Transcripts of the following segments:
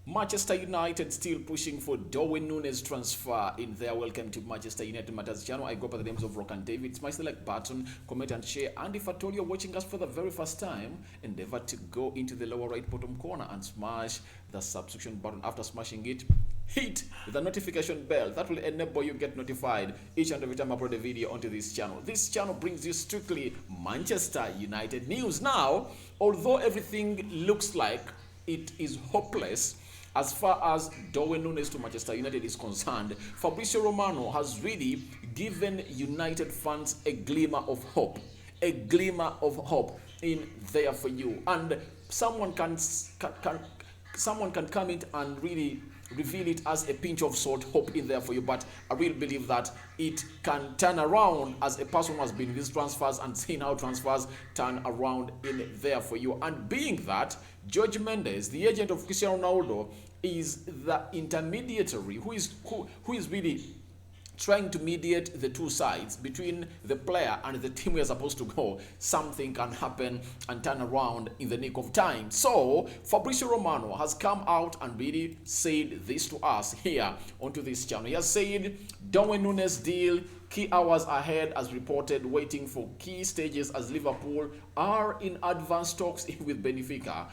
Manchester United still pushing for Darwin Nunez transfer in their Welcome to Manchester United Matters channel. I go by the names of Rock and David. It's my select button, comment and share. And if at all you're watching us for the very first time, endeavor to go into the lower right bottom corner and smash the subscription button. After smashing it, hit the notification bell. That will enable you get notified each and every time I upload a video onto this channel. This channel brings you strictly Manchester United news. Now, although everything looks like it is hopeless as far as Darwin Nunez to Manchester United is concerned, Fabrizio Romano has really given United fans a glimmer of hope. A glimmer of hope in there for you. And someone can come in and really reveal it as a pinch of salt hope in there for you, but I really believe that it can turn around as a person who has been in these transfers and seen how transfers turn around in there for you. And being that Jorge Mendes, the agent of Cristiano Ronaldo, is the intermediary who is really trying to mediate the two sides between the player and the team we are supposed to go, something can happen and turn around in the nick of time. So Fabrizio Romano has come out and really said this to us here onto this channel. He has said Darwin Nunez deal key hours ahead as reported, waiting for key stages as Liverpool are in advanced talks with Benfica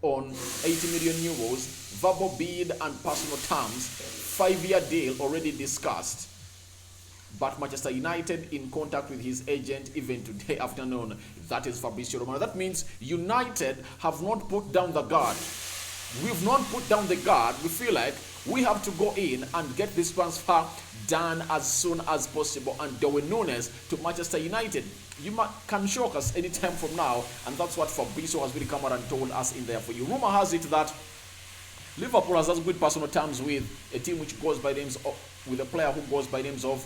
on 80 million euros, verbal bid and personal terms, 5-year deal already discussed. But Manchester United in contact with his agent even today afternoon. That is Fabrizio Romano. That means United have not put down the guard. We've not put down the guard. We feel like we have to go in and get this transfer done as soon as possible. And Darwin Nunez to Manchester United, you can shock us anytime from now. And that's what Fabrizio has really come out and told us in there for you. Rumor has it that Liverpool has good personal terms with a team which goes by names of, with a player who goes by names of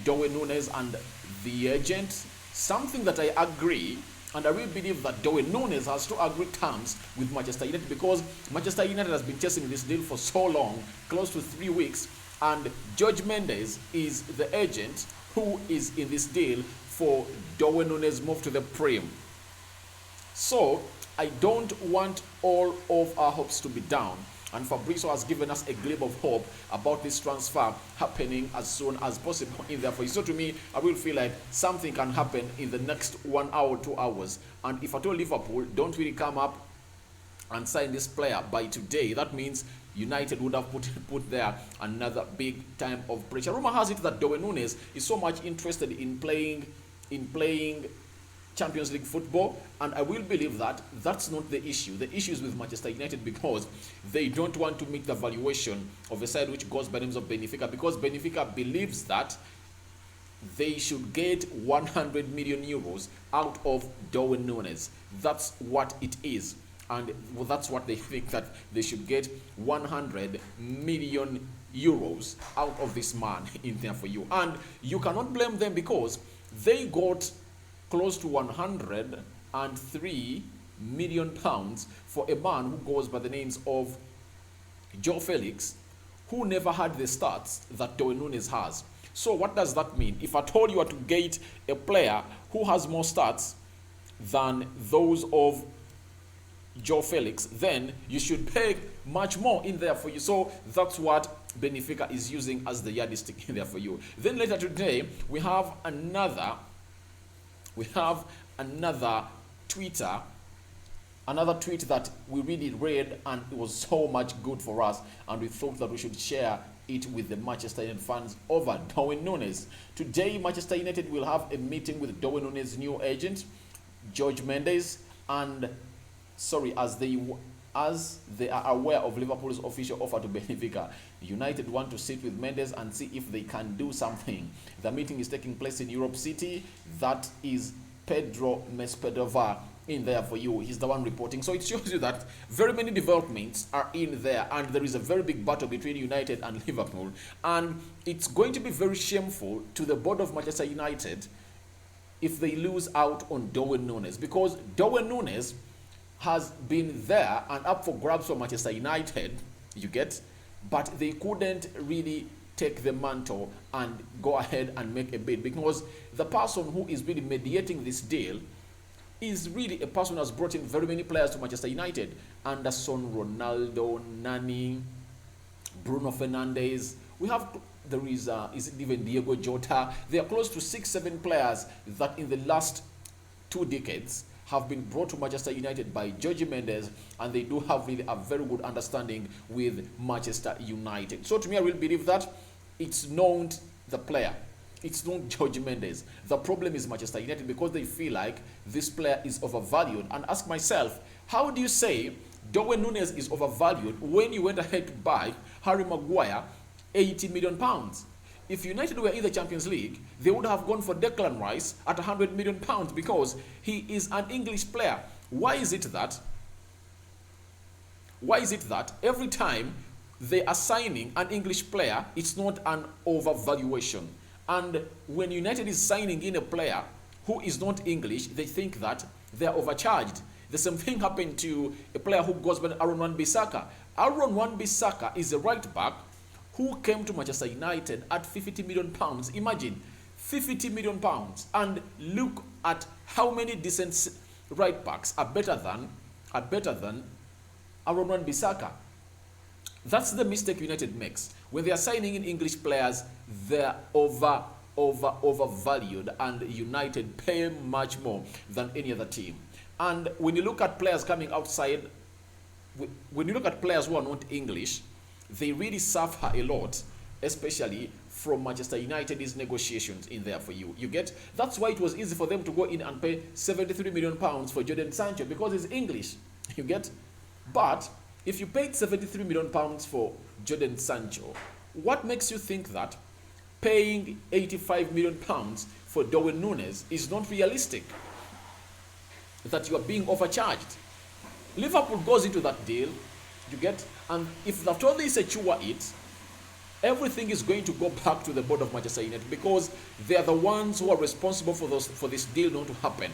Darwin Nunez and the agent. Something that I agree, and I really believe that Darwin Nunez has to agree terms with Manchester United, because Manchester United has been chasing this deal for so long, close to 3 weeks, and Jorge Mendes is the agent who is in this deal for Darwin Nunez move to the Prem. So I don't want all of our hopes to be down. And Fabrizio has given us a glimmer of hope about this transfer happening as soon as possible in there for you. So to me, I will feel like something can happen in the next 1 hour, 2 hours. And if at all Liverpool don't really come up and sign this player by today, that means United would have put there another big time of pressure. Rumor has it that Darwin Nunez is so much interested in playing Champions League football, and I will believe that that's not the issue. The issue is with Manchester United, because they don't want to meet the valuation of a side which goes by the names of Benfica, because Benfica believes that they should get 100 million euros out of Darwin Nunez. That's what it is, and that's what they think, that they should get 100 million euros out of this man in there for you. And you cannot blame them, because they got close to 103 million pounds for a man who goes by the names of Joe Felix, who never had the stats that Darwin Nunez has. So what does that mean? If I told you to get a player who has more stats than those of Joe Felix, then you should pay much more in there for you. So that's what Benfica is using as the yardstick in there for you. Then later today, we have another tweet that we really read, and it was so much good for us, and we thought that we should share it with the Manchester United fans over Darwin Nunez. Today, Manchester United will have a meeting with Darwin Nunez's new agent, Jorge Mendes, and as they are aware of Liverpool's official offer to Benfica, United want to sit with Mendes and see if they can do something. The meeting is taking place in Europe City. That is Pedro Mespedova in there for you. He's the one reporting. So it shows you that very many developments are in there, and there is a very big battle between United and Liverpool. And it's going to be very shameful to the board of Manchester United if they lose out on Darwin Nunez, because Darwin Nunez has been there and up for grabs for Manchester United, you get, but they couldn't really take the mantle and go ahead and make a bid, because the person who is really mediating this deal is really a person who has brought in very many players to Manchester United. Anderson, Ronaldo, Nani, Bruno Fernandes. There is it even Diego Jota? There are close to 6-7 players that in the last 2 decades have been brought to Manchester United by Jorge Mendes, and they do have really a very good understanding with Manchester United. So to me, I really believe that it's not the player. It's not Jorge Mendes. The problem is Manchester United, because they feel like this player is overvalued. And ask myself, how do you say Darwin Nunez is overvalued when you went ahead to buy Harry Maguire 80 million pounds? If United were in the Champions League, they would have gone for Declan Rice at 100 million pounds because he is an English player. Why is it that every time they are signing an English player, it's not an overvaluation? And when United is signing in a player who is not English, they think that they are overcharged. The same thing happened to a player who goes by Aaron Wan-Bissaka. Aaron Wan-Bissaka is a right back who came to Manchester United at 50 million pounds. Imagine, 50 million pounds. And look at how many decent right backs are better than Aaron Wan-Bissaka. That's the mistake United makes. When they are signing in English players, they're overvalued, and United pay much more than any other team. And when you look at players coming outside, when you look at players who are not English, they really suffer a lot, especially from Manchester United's negotiations in there for you. You get? That's why it was easy for them to go in and pay 73 million pounds for Jadon Sancho, because he's English. You get? But if you paid 73 million pounds for Jadon Sancho, what makes you think that paying 85 million pounds for Darwin Nunez is not realistic? That you are being overcharged. Liverpool goes into that deal, you get, and if after all they secure it, everything is going to go back to the board of Manchester United, because they are the ones who are responsible for this deal not to happen.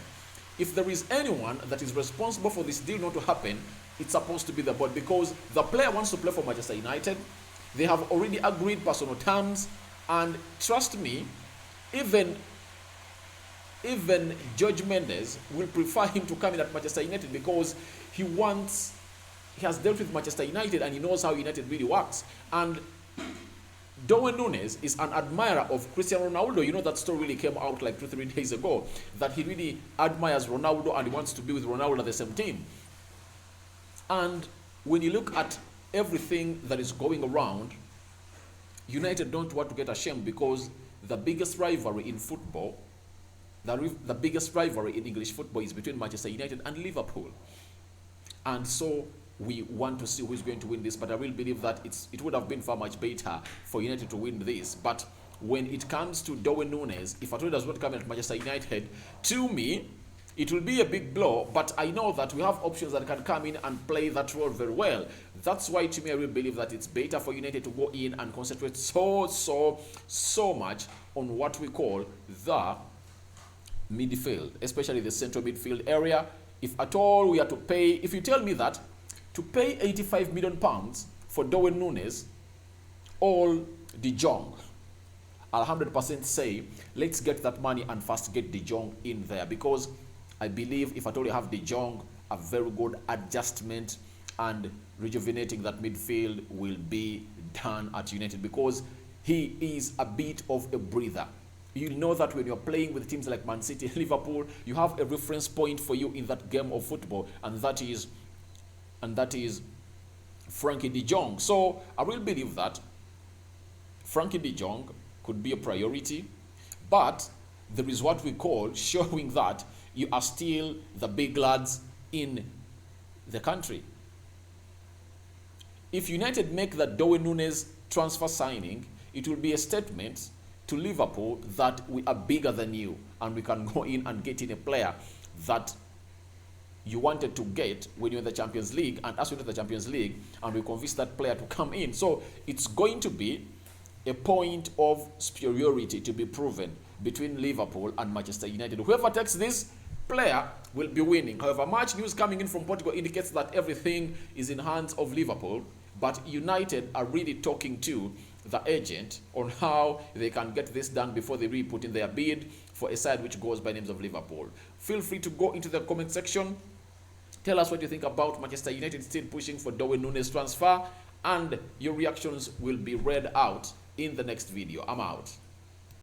If there is anyone that is responsible for this deal not to happen, it's supposed to be the board, because the player wants to play for Manchester United. They have already agreed personal terms, and trust me, even Jorge Mendes will prefer him to come in at Manchester United, because he has dealt with Manchester United and he knows how United really works. And Darwin Nunez is an admirer of Cristiano Ronaldo. You know, that story really came out like 2-3 days ago, that he really admires Ronaldo and he wants to be with Ronaldo at the same team. And when you look at everything that is going around, United don't want to get ashamed, because the biggest rivalry in football, the biggest rivalry in English football is between Manchester United and Liverpool. And so we want to see who is going to win this, but I really believe that it would have been far much better for United to win this. But when it comes to Darwin Nunez, if at all does not come at Manchester United, to me, it will be a big blow, but I know that we have options that can come in and play that role very well. That's why, to me, I really believe that it's better for United to go in and concentrate so much on what we call the midfield, especially the central midfield area. If at all we are to pay, if you tell me that to pay 85 million pounds for Darwin Nunez, all De Jong, I'll 100% say, let's get that money and first get De Jong in there, because I believe if at all you have De Jong, a very good adjustment and rejuvenating that midfield will be done at United, because he is a bit of a breather. You know that when you're playing with teams like Man City, Liverpool, you have a reference point for you in that game of football, and that is Frankie De Jong. So I really believe that Frankie De Jong could be a priority, but there is what we call showing that you are still the big lads in the country. If United make that Darwin Nunez transfer signing, it will be a statement to Liverpool that we are bigger than you, and we can go in and get in a player that you wanted to get when you're in the Champions League, and as we enter the Champions League, and we convince that player to come in. So it's going to be a point of superiority to be proven between Liverpool and Manchester United. Whoever takes this player will be winning. However, much news coming in from Portugal indicates that everything is in hands of Liverpool, but United are really talking to the agent on how they can get this done before they really put in their bid for a side which goes by names of Liverpool. Feel free to go into the comment section. Tell us what you think about Manchester United still pushing for Darwin Nunez transfer, and your reactions will be read out in the next video. I'm out.